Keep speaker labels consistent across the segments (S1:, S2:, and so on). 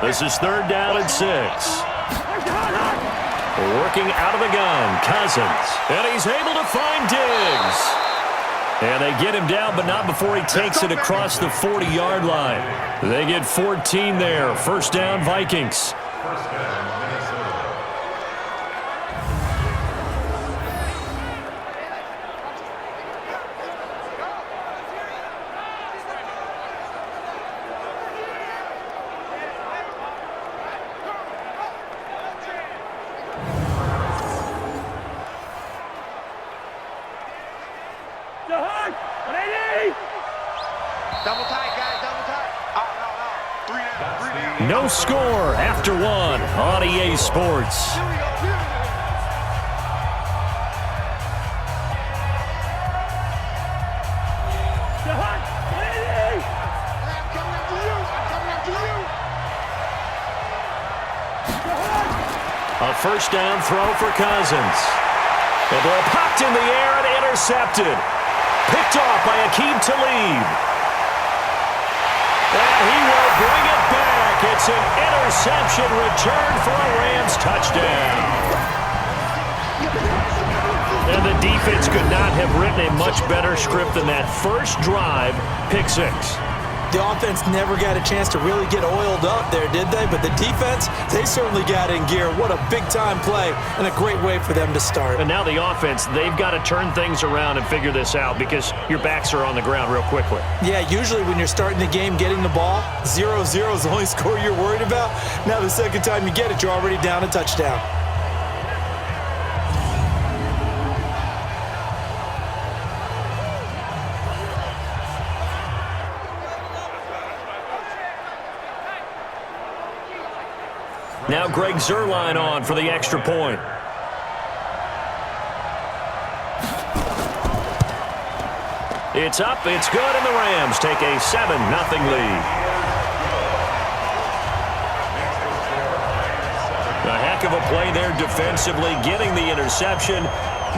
S1: This is 3rd down and 6. Working out of the gun, Cousins. And he's able to find Diggs. And they get him down, but not before he takes it across the 40-yard line. They get 14 there. 1st down, Vikings.
S2: Double tight, guys, double tight. Oh, no. 3 down.
S1: No score after 1 on EA Sports. A 1st down throw for Cousins. The ball popped in the air and intercepted. Picked off by Aqib Talib. And he will bring it back. It's an interception return for a Rams touchdown. And the defense could not have written a much better script than that first drive, pick 6.
S3: The offense never got a chance to really get oiled up there, did they? But the defense, they certainly got in gear. What a big-time play and a great way for them to start.
S1: And now the offense, they've got to turn things around and figure this out because your backs are on the ground real quickly.
S3: Yeah, usually when you're starting the game, getting the ball, 0-0 is the only score you're worried about. Now the second time you get it, you're already down a touchdown.
S1: Now Greg Zuerlein on for the extra point. It's up, it's good, and the Rams take a 7-0 lead. A heck of a play there defensively, getting the interception,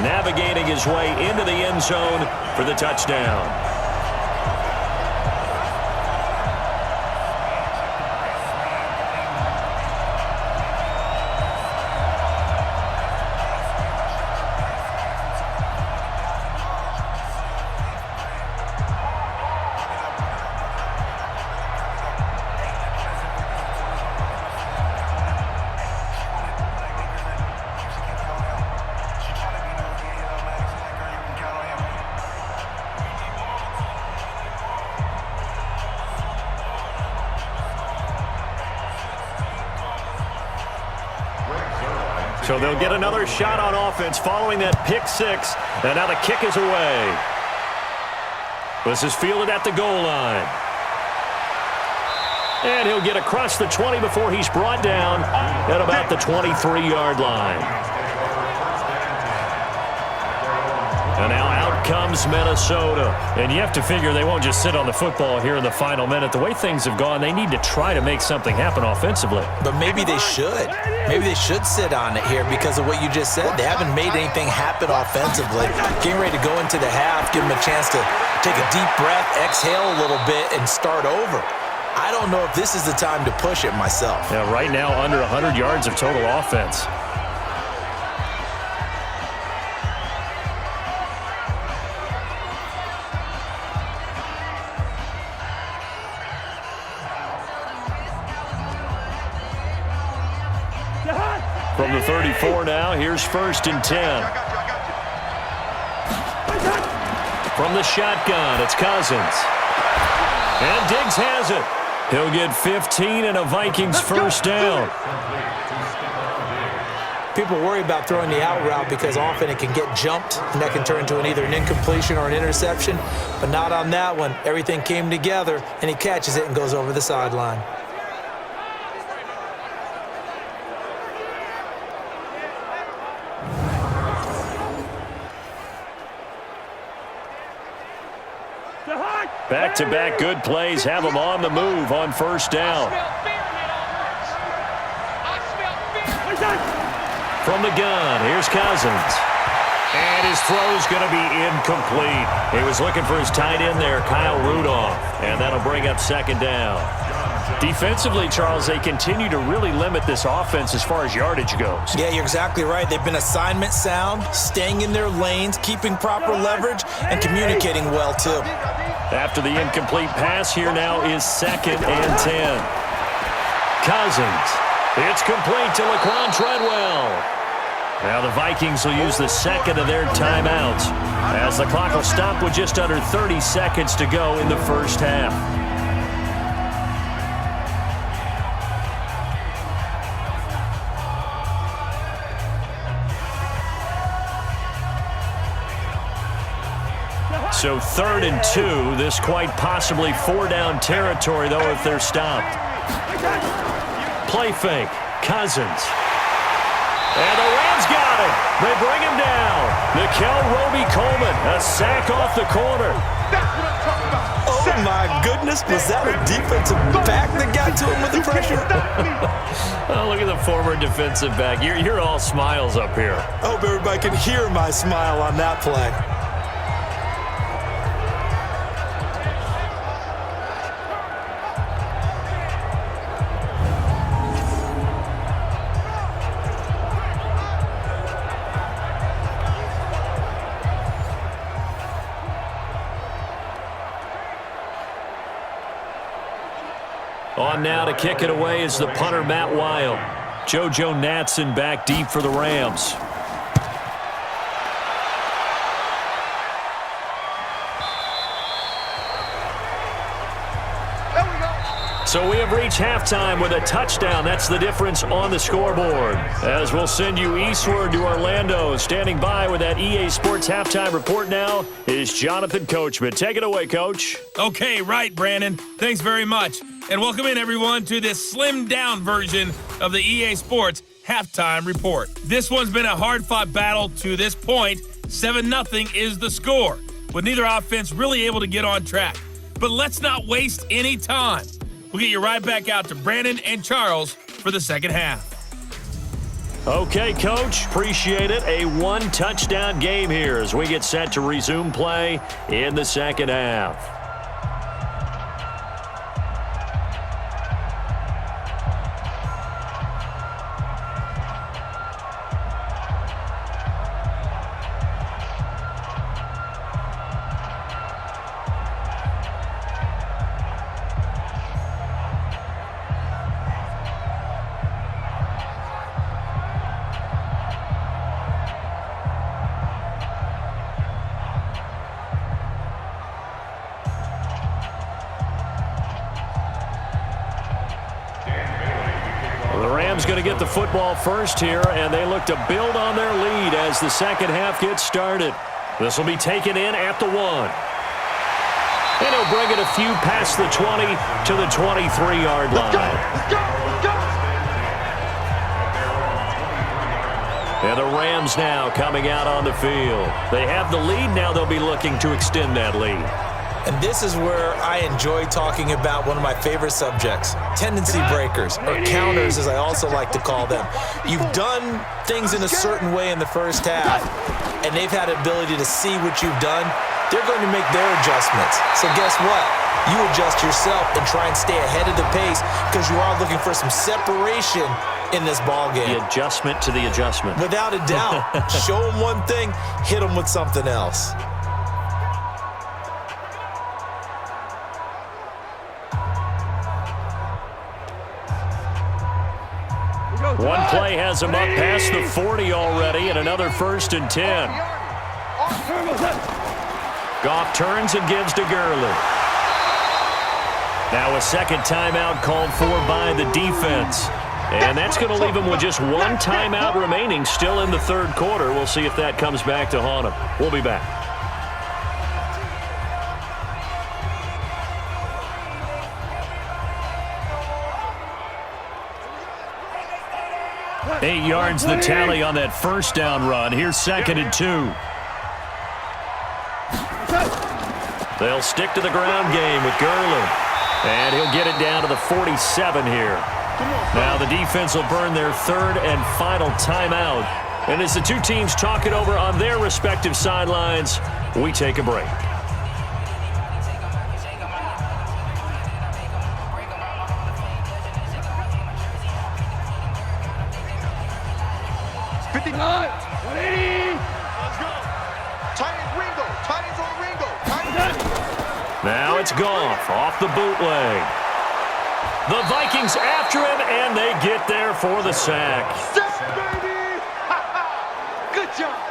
S1: navigating his way into the end zone for the touchdown. So they'll get another shot on offense following that pick 6. And now the kick is away. This is fielded at the goal line. And he'll get across the 20 before he's brought down at about the 23-yard line. And now out comes Minnesota. And you have to figure they won't just sit on the football here in the final minute. The way things have gone, they need to try to make something happen offensively.
S3: But maybe they should. Maybe they should sit on it here because of what you just said. They haven't made anything happen offensively. Getting ready to go into the half, give them a chance to take a deep breath, exhale a little bit, and start over. I don't know if this is the time to push it myself.
S1: Yeah, right now under 100 yards of total offense. From the 34 now, here's 1st and 10. From the shotgun, it's Cousins. And Diggs has it. He'll get 15 and a Vikings 1st down.
S3: People worry about throwing the out route because often it can get jumped, and that can turn into either an incompletion or an interception. But not on that one. Everything came together, and he catches it and goes over the sideline.
S1: Back-to-back good plays have him on the move on 1st down. From the gun, here's Cousins. And his throw's going to be incomplete. He was looking for his tight end there, Kyle Rudolph. And that'll bring up 2nd down. Defensively, Charles, they continue to really limit this offense as far as yardage goes.
S3: Yeah, you're exactly right. They've been assignment sound, staying in their lanes, keeping proper leverage, and communicating well, too.
S1: After the incomplete pass, here now is 2nd and 10. Cousins. It's complete to Laquan Treadwell. Now the Vikings will use the second of their timeouts as the clock will stop with just under 30 seconds to go in the first half. So 3rd and 2, this quite possibly 4-down territory, though, if they're stopped. Play fake, Cousins. And the Rams got him. They bring him down. Nickel Roby-Coleman, a sack off the corner.
S3: Oh, my goodness. Was that a defensive back that got to him with the pressure?
S1: Oh, look at the former defensive back. You're all smiles up here.
S3: I hope everybody can hear my smile on that play.
S1: On now to kick it away is the punter, Matt Weil. JoJo Natson back deep for the Rams. So we have reached halftime with a touchdown. That's the difference on the scoreboard. As we'll send you eastward to Orlando. Standing by with that EA Sports halftime report now is Jonathan Coachman. Take it away, Coach.
S4: Okay, right, Brandon. Thanks very much. And welcome in, everyone, to this slimmed-down version of the EA Sports halftime report. This one's been a hard-fought battle to this point. 7-0 is the score, with neither offense really able to get on track. But let's not waste any time. We'll get you right back out to Brandon and Charles for the second half.
S1: Okay, Coach. Appreciate it. A one-touchdown game here as we get set to resume play in the second half. Going to get the football first here, and they look to build on their lead as the second half gets started. This will be taken in at the 1. And he'll bring it a few past the 20 to the 23-yard line.
S2: Let's go.
S1: And the Rams now coming out on the field. They have the lead now. They'll be looking to extend that lead.
S3: And this is where I enjoy talking about one of my favorite subjects, tendency breakers, or counters as I also like to call them. You've done things in a certain way in the first half, and they've had the ability to see what you've done. They're going to make their adjustments. So guess what? You adjust yourself and try and stay ahead of the pace because you are looking for some separation in this ball game.
S1: The adjustment to the adjustment.
S3: Without a doubt. Show them one thing, hit them with something else.
S1: One play has him up past the 40 already, and another 1st and 10. Goff turns and gives to Gurley. Now a second timeout called for by the defense. And that's going to leave him with just one timeout remaining still in the third quarter. We'll see if that comes back to haunt him. We'll be back. Eight yards the tally on that first down run. Here's 2nd and 2. They'll stick to the ground game with Gurley. And he'll get it down to the 47 here. Now the defense will burn their third and final timeout. And as the two teams talk it over on their respective sidelines, we take a break.
S2: 59. 180. Let's go. Titans Ringo. Titans on Ringo. Titans.
S1: Now it's Goff off the bootleg. The Vikings after him, and they get there for the sack.
S2: Baby. Good job.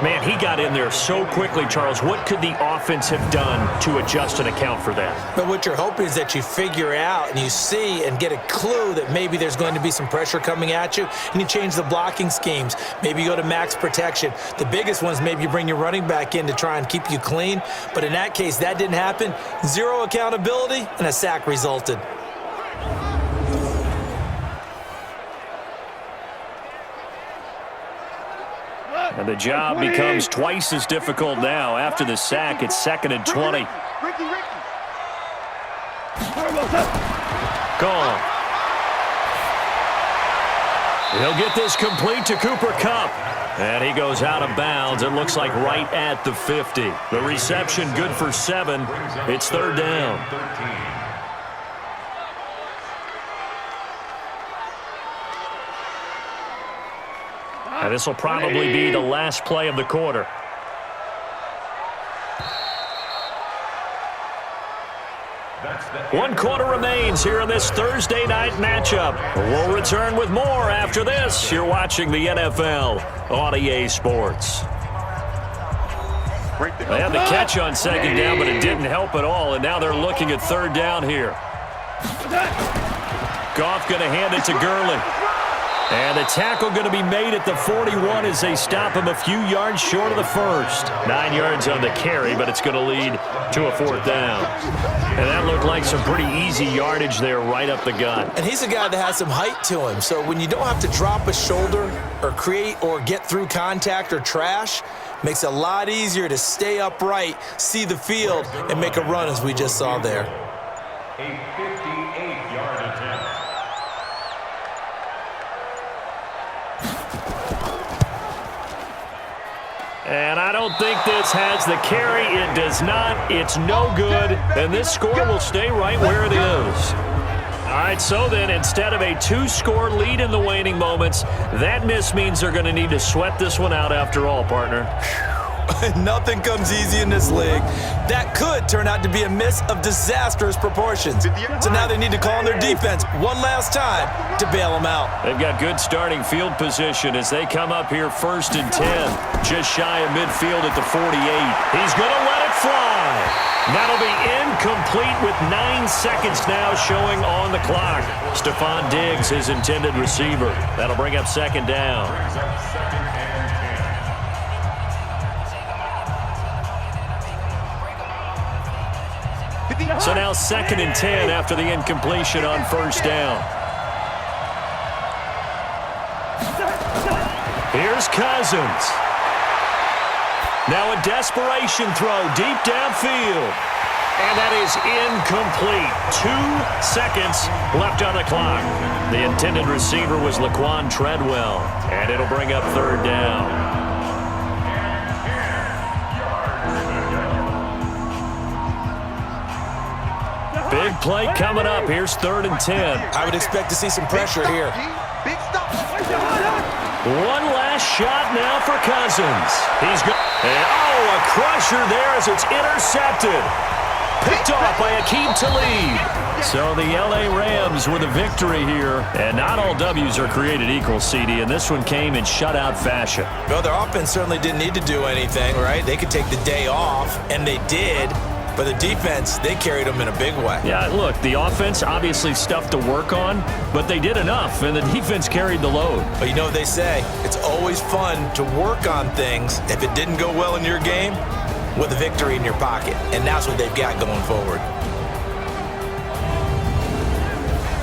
S1: Man, he got in there so quickly, Charles. What could the offense have done to adjust and account for that?
S3: But what you're hoping is that you figure out and you see and get a clue that maybe there's going to be some pressure coming at you, and you change the blocking schemes. Maybe you go to max protection. The biggest ones, maybe you bring your running back in to try and keep you clean. But in that case, that didn't happen. Zero accountability, and a sack resulted.
S1: And the job becomes twice as difficult now. After the sack, it's 2nd and 20.
S2: Ricky.
S1: Gone. He'll get this complete to Cooper Kupp. And he goes out of bounds. It looks like right at the 50. The reception good for 7. It's 3rd down. And this will probably be the last play of the quarter. One quarter remains here in this Thursday night matchup. We'll return with more after this. You're watching the NFL on EA Sports. They had the catch on 2nd down, but it didn't help at all, and now they're looking at 3rd down here. Goff going to hand it to Gurley. And the tackle going to be made at the 41 as they stop him a few yards short of the first. 9 yards on the carry, but it's going to lead to a 4th down. And that looked like some pretty easy yardage there right up the gut.
S3: And he's a guy that has some height to him, so when you don't have to drop a shoulder or create or get through contact or trash, makes it a lot easier to stay upright, see the field, and make a run as we just saw there.
S5: A 58-yard attempt.
S1: And I don't think this has the carry. It does not. It's no good. And this score will stay right where it is. All right, so then instead of a 2-score lead in the waning moments, that miss means they're going to need to sweat this one out after all, partner.
S3: Nothing comes easy in this league. That could turn out to be a miss of disastrous proportions. So now they need to call on their defense one last time to bail them out.
S1: They've got good starting field position as they come up here 1st and 10. Just shy of midfield at the 48. He's going to let it fly. That'll be incomplete with 9 seconds now showing on the clock. Stephon Diggs, his intended receiver. That'll bring up 2nd down. So now 2nd and 10 after the incompletion on 1st down. Here's Cousins. Now a desperation throw deep downfield. And that is incomplete. 2 seconds left on the clock. The intended receiver was Laquan Treadwell. And it'll bring up 3rd down. Big play coming up. Here's 3rd and 10.
S3: I would expect to see some pressure here.
S2: Big stop.
S1: One last shot now for Cousins. He's good. And, a crusher there as it's intercepted. Picked off by Akeem Talib. So the L.A. Rams with a victory here. And not all W's are created equal, CD, and this one came in shutout fashion.
S3: Well, their offense certainly didn't need to do anything, right? They could take the day off, and they did. But the defense, they carried them in a big way.
S1: Yeah, look, the offense obviously stuff to work on, but they did enough, and the defense carried the load.
S3: But you know what they say, it's always fun to work on things if it didn't go well in your game with a victory in your pocket. And that's what they've got going forward.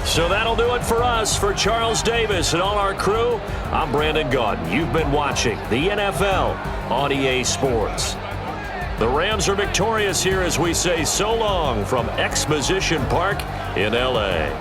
S1: So that'll do it for us. For Charles Davis and all our crew, I'm Brandon Gaudin. You've been watching the NFL on EA Sports. The Rams are victorious here as we say so long from Exposition Park in L.A.